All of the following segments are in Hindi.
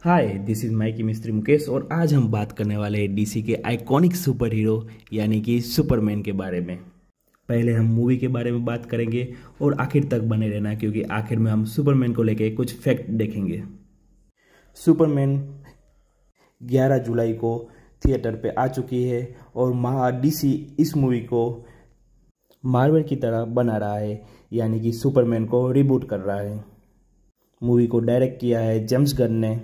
हाय, दिस इज माइकी मिस्त्री मुकेश और आज हम बात करने वाले हैं डीसी के आइकॉनिक सुपर हीरो यानी कि सुपरमैन के बारे में। पहले हम मूवी के बारे में बात करेंगे और आखिर तक बने रहना क्योंकि आखिर में हम सुपरमैन को लेके कुछ फैक्ट देखेंगे। सुपरमैन 11 जुलाई को थिएटर पे आ चुकी है और डीसी इस मूवी को मार्वल की तरह बना रहा है, यानी कि सुपरमैन को रिबूट कर रहा है। मूवी को डायरेक्ट किया है जेम्स गन ने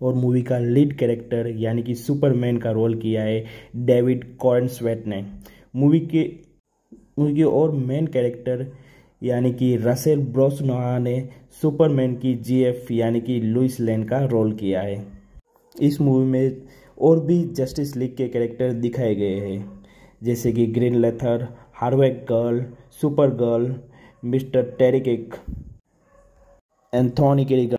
और मूवी का लीड कैरेक्टर यानी कि सुपरमैन का रोल किया है डेविड कॉर्नस्वेट ने। मूवी के और मेन कैरेक्टर यानी कि रसेल ब्रोसनाहा ने सुपरमैन की जीएफ यानी कि लुइस लेन का रोल किया है। इस मूवी में और भी जस्टिस लीग के कैरेक्टर दिखाए गए हैं, जैसे कि Green Lantern, Hawkgirl, Supergirl, Mister Terrific, Anthony Carrigan.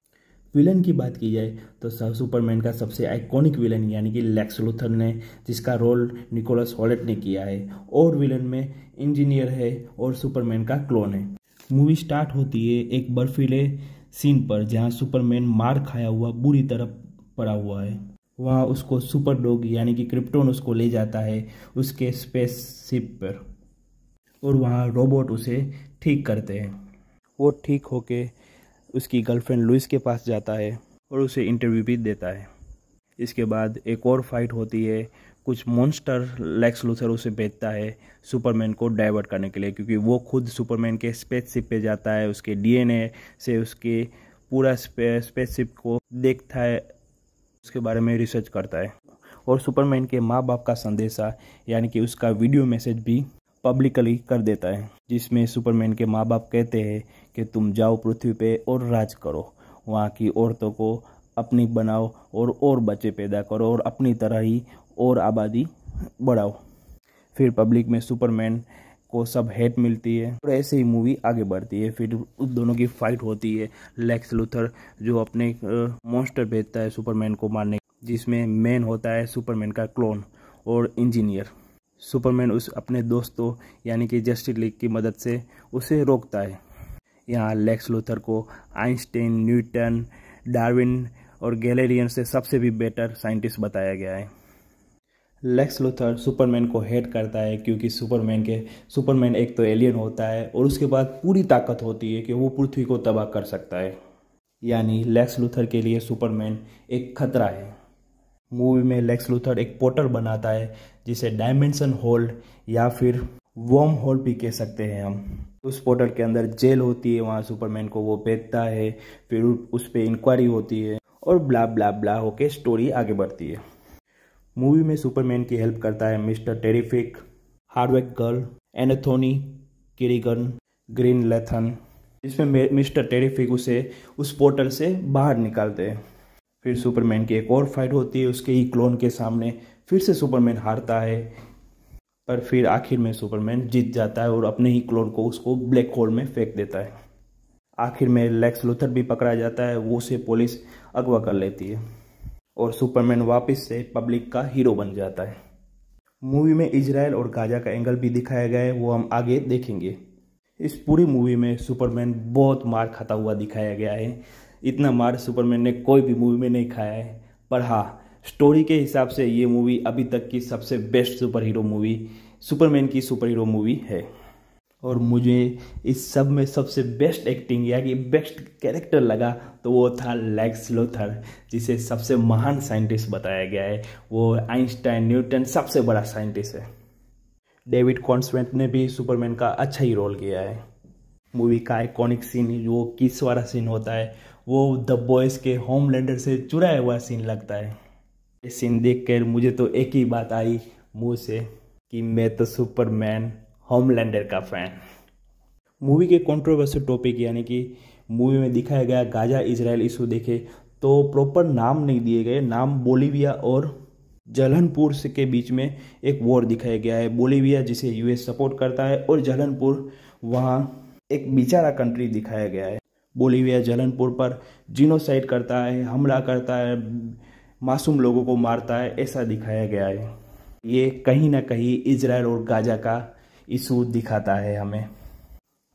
Villain की बात की जाए तो सुपरमैन का सबसे आइकॉनिक विलन यानी कि लेक्स लूथर ने, जिसका रोल निकोलस हॉलेट ने किया है, और विलन में इंजीनियर है और सुपरमैन का क्लोन है। मूवी स्टार्ट होती है एक बर्फीले सीन पर जहां सुपरमैन मार खाया हुआ बुरी तरह पड़ा हुआ है। वहां उसको सुपर डॉग यानी कि क्रिप्टोन उसको ले जाता है उसके स्पेसशिप पर और वहां रोबोट उसे ठीक करते हैं। वो ठीक होके उसकी गर्लफ्रेंड लुइस के पास जाता है और उसे इंटरव्यू भी देता है। इसके बाद एक और फाइट होती है। कुछ मॉन्स्टर लेक्स लूथर उसे भेजता है सुपरमैन को डाइवर्ट करने के लिए, क्योंकि वो खुद सुपरमैन के स्पेसशिप पे जाता है, उसके डीएनए से उसके पूरा स्पेसशिप को देखता है, उसके बारे में रिसर्च करता है और सुपरमैन के माँ बाप का संदेशा यानी कि उसका वीडियो मैसेज भी पब्लिकली कर देता है, जिसमें सुपरमैन के माँ बाप कहते हैं कि तुम जाओ पृथ्वी पे और राज करो, वहाँ की औरतों को अपनी बनाओ और बच्चे पैदा करो और अपनी तरह ही और आबादी बढ़ाओ। फिर पब्लिक में सुपरमैन को सब हेट मिलती है और ऐसे ही मूवी आगे बढ़ती है। फिर उस दोनों की फाइट होती है। लेक्स लूथर जो अपने मॉन्स्टर भेजता है सुपरमैन को मारने, जिसमें मेन होता है सुपरमैन का क्लोन और इंजीनियर। सुपरमैन उस अपने दोस्तों यानी कि जस्टिस लीग की मदद से उसे रोकता है। यहाँ लेक्स लूथर को आइंस्टाइन, न्यूटन, डार्विन और गैलेरियन से सबसे भी बेटर साइंटिस्ट बताया गया है। लेक्स लूथर सुपरमैन को हेट करता है क्योंकि सुपरमैन एक तो एलियन होता है और उसके बाद पूरी ताकत होती है कि वो पृथ्वी को तबाह कर सकता है, यानी लेक्स लूथर के लिए सुपरमैन एक खतरा है। मूवी में लेक्स लूथर एक पोर्टल बनाता है जिसे डायमेंशन होल या फिर वर्म होल भी कह सकते हैं हम। उस पोर्टल के अंदर जेल होती है, वहाँ सुपरमैन को वो भेजता है, फिर उस पर इंक्वायरी होती है और ब्ला ब्ला ब्ला होके स्टोरी आगे बढ़ती है। मूवी में सुपरमैन की हेल्प करता है Mister Terrific, Hawkgirl, Anthony Carrigan, Green Lantern, जिसमें मिस्टर टेरिफिक उसे उस पोर्टल से बाहर निकालते हैं। फिर सुपरमैन की एक और फाइट होती है उसके ही क्लोन के सामने। फिर से सुपरमैन हारता है, पर फिर आखिर में सुपरमैन जीत जाता है और अपने ही क्लोन को उसको ब्लैक होल में फेंक देता है। आखिर में लेक्स लूथर भी पकड़ा जाता है, वो उसे पुलिस अगवा कर लेती है और सुपरमैन वापस से पब्लिक का हीरो बन जाता है। मूवी में इजराइल और गाजा का एंगल भी दिखाया गया है, वो हम आगे देखेंगे। इस पूरी मूवी में सुपरमैन बहुत मार खाता हुआ दिखाया गया है। इतना मार सुपरमैन ने कोई भी मूवी में नहीं खाया है, पर हाँ, स्टोरी के हिसाब से ये मूवी अभी तक की सबसे best super hero movie Superman की सुपर हीरो मूवी है। और मुझे इस सब में सबसे बेस्ट एक्टिंग या कि बेस्ट कैरेक्टर लगा तो वो था लेक्स लूथर, जिसे सबसे महान साइंटिस्ट बताया गया है। वो आइंस्टाइन, न्यूटन सबसे बड़ा साइंटिस्ट है। डेविड कॉर्नस्वेट ने भी सुपरमैन का अच्छा ही रोल किया है। मूवी का आइकॉनिक सीन जो किस वाला सीन होता है वो द बॉयज के होमलैंडर से चुराया हुआ सीन लगता है। ये सीन देखकर मुझे तो एक ही बात आई मुंह से कि मैं तो सुपरमैन होमलैंडर का फैन। मूवी के कंट्रोवर्शियल टॉपिक यानी कि मूवी में दिखाया गया गाजा इजराइल इशू देखे तो प्रॉपर नाम नहीं दिए गए। नाम बोलीविया और जलनपुर के बीच में एक वॉर दिखाया गया है। बोलीविया जिसे यूएस सपोर्ट करता है और जलनपुर वहाँ एक बेचारा कंट्री दिखाया गया है। बोलीविया जलनपुर पर जीनोसाइड करता है, हमला करता है, मासूम लोगों को मारता है, ऐसा दिखाया गया है। ये कहीं ना कहीं इजराइल और गाजा का इशू दिखाता है हमें,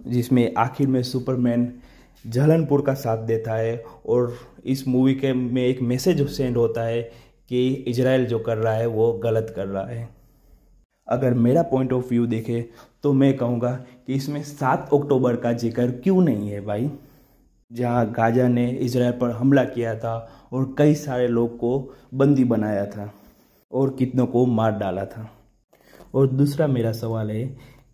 जिसमें आखिर में सुपरमैन जहलनपुर का साथ देता है और इस मूवी के में एक मैसेज सेंड होता है कि इजराइल जो कर रहा है वो गलत कर रहा है। अगर मेरा पॉइंट ऑफ व्यू देखे तो मैं कहूँगा कि इसमें 7 अक्टूबर का जिक्र क्यों नहीं है भाई, जहाँ गाजा ने इजराइल पर हमला किया था और कई सारे लोग को बंदी बनाया था और कितनों को मार डाला था। और दूसरा मेरा सवाल है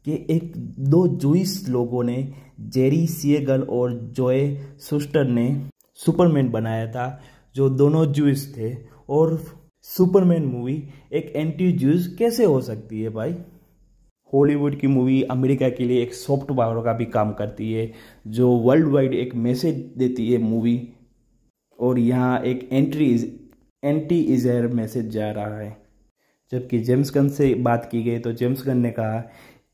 कि एक दो जूइश लोगों ने, जेरी सिएगल और जोए शुस्टर ने सुपरमैन बनाया था, जो दोनों जूइश थे, और सुपरमैन मूवी एक एंटी जूस कैसे हो सकती है भाई। हॉलीवुड की मूवी अमेरिका के लिए एक सॉफ्ट पावर का भी काम करती है, जो वर्ल्ड वाइड एक मैसेज देती है मूवी, और यहाँ एक एंटी इजराइल मैसेज जा रहा है। जबकि जेम्स गन से बात की गई तो जेम्स गन ने कहा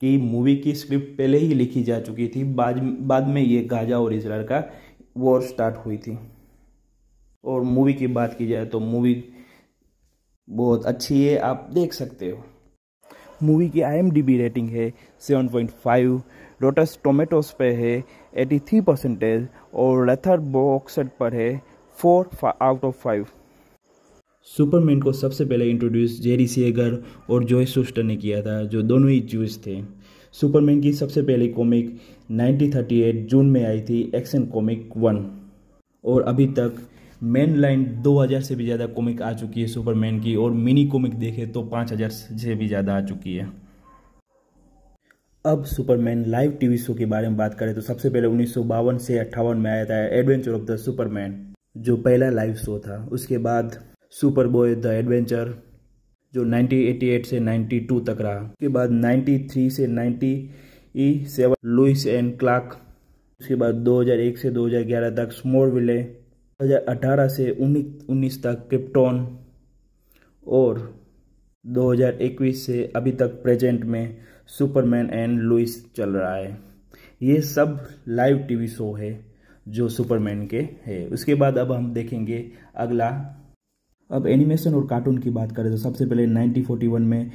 कि मूवी की स्क्रिप्ट पहले ही लिखी जा चुकी थी, बाद में ये गाजा और इजराइल का वॉर स्टार्ट हुई थी। और मूवी की बात की जाए तो मूवी बहुत अच्छी है, आप देख सकते हो। मूवी की IMDb रेटिंग है 7.5, रॉटन टोमेटोज पे है 83% और लेथरबॉक्स पर है 4 आउट ऑफ 5। सुपरमैन को सबसे पहले इंट्रोड्यूस जेरी सिएगर और जोए शुस्टर ने किया था, जो दोनों ही जूस थे। सुपरमैन की सबसे पहली कॉमिक 1938 जून में आई थी, एक्शन कॉमिक 1, और अभी तक मेन लाइन 2000 से भी ज़्यादा कॉमिक आ चुकी है सुपरमैन की, और मिनी कॉमिक देखे तो 5000 से भी ज़्यादा आ चुकी है। अब सुपरमैन लाइव टीवी शो के बारे में बात करें तो सबसे पहले 1952 से 58 में आया था एडवेंचर ऑफ द सुपरमैन, जो पहला लाइव शो था। उसके बाद सुपरबॉय द एडवेंचर, जो 1988 से 92 तक रहा। उसके बाद 93 से 97 लुइस एंड क्लार्क। उसके बाद 2001 से 2011 तक स्मॉलविले, 2018 से 19 तक क्रिप्टॉन, और 2021 से अभी तक प्रेजेंट में सुपरमैन एंड लुइस चल रहा है। ये सब लाइव टीवी शो है जो सुपरमैन के है। उसके बाद अब हम देखेंगे अगला। अब एनिमेशन और कार्टून की बात करें तो सबसे पहले 1941 में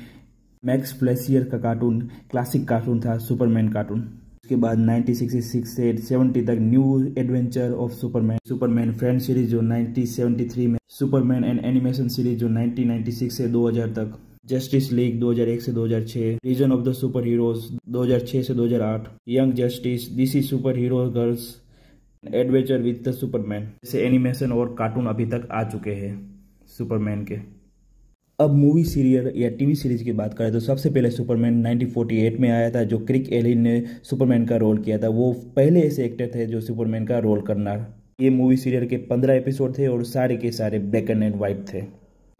मैक्स फ्लेशियर का कार्टून क्लासिक कार्टून था, सुपरमैन कार्टून। उसके बाद 1966 से 70 तक new adventure of Superman friend series जो 1973 में, सुपरमैन एंड एनिमेशन सीरीज जो 1996 से 2000 तक, जस्टिस लीग 2001 से 2006, legion of the super heroes 2006 से 2008, young justice, DC super hero girls, adventure with the Superman. जैसे एनिमेशन और कार्टून अभी तक आ चुके हैं सुपरमैन के। अब मूवी सीरियल या टीवी सीरीज की बात करें तो सबसे पहले सुपरमैन 1948 में आया था, जो क्रिक एलिन ने सुपरमैन का रोल किया था। वो पहले ऐसे एक्टर थे जो सुपरमैन का रोल करना। ये मूवी सीरियल के 15 एपिसोड थे और सारे के सारे ब्लैक एंड वाइट थे।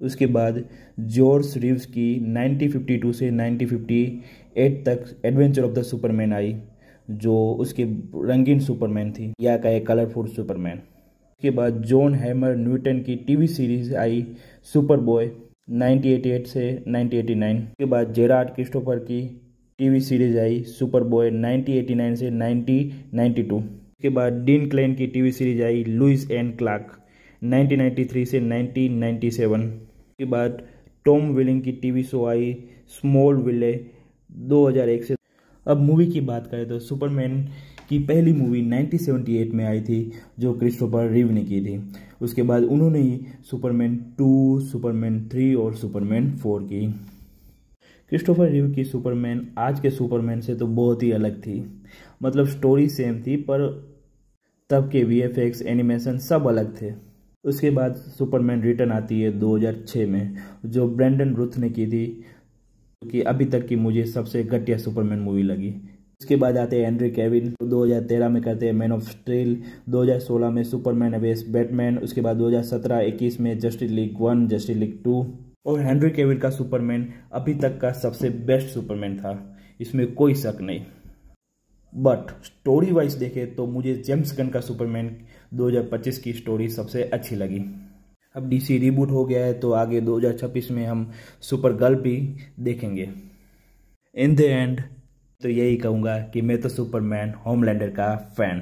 उसके बाद जॉर्ज रीव्स की 1952 से 1958 तक एडवेंचर ऑफ द सुपरमैन आई, जो उसकी रंगीन सुपरमैन थी, या कहे कलरफुल सुपरमैन। उसके बाद जॉन हैमर न्यूटन की टीवी सीरीज आई सुपरबॉय 1988 से 1989। उसके बाद जेरार्ड क्रिस्टोफर की टीवी सीरीज आई सुपरबॉय 1989 से 1992। उसके बाद डीन क्लेन की टीवी सीरीज आई लुइस एंड क्लार्क 1993 से 1997। उसके बाद टॉम विलिंग की टीवी शो आई स्मॉलविले 2001 से। अब मूवी की बात करें तो सुपरमैन की पहली मूवी 1978 में आई थी, जो क्रिस्टोफर रीव ने की थी। उसके बाद उन्होंने ही सुपरमैन 2, सुपरमैन 3 और सुपरमैन 4 की। क्रिस्टोफर रीव की सुपरमैन आज के सुपरमैन से तो बहुत ही अलग थी। मतलब स्टोरी सेम थी, पर तब के VFX एनिमेशन सब अलग थे। उसके बाद सुपरमैन रिटर्न आती है 2006 में, जो ब्रैंडन रूथ ने की थी, कि अभी तक की मुझे सबसे घटिया सुपरमैन मूवी लगी। उसके बाद आते हैं हेनरी कैविल, 2013 में करते हैं मैन ऑफ स्टील, 2016 में सुपरमैन अगेंस्ट बैटमैन। उसके बाद 2017-21 में जस्टिस लीग 1, जस्टिस लीग 2। और हेनरी कैविल का सुपरमैन अभी तक का सबसे बेस्ट सुपरमैन था, इसमें कोई शक नहीं। बट स्टोरी वाइज देखे तो मुझे जेम्स गन का सुपरमैन 2025 की स्टोरी सबसे अच्छी लगी। अब DC रिबूट हो गया है तो आगे 2026 में हम सुपर गर्ल भी देखेंगे। इन द एंड तो यही कहूँगा कि मैं तो सुपरमैन होमलैंडर का फैन।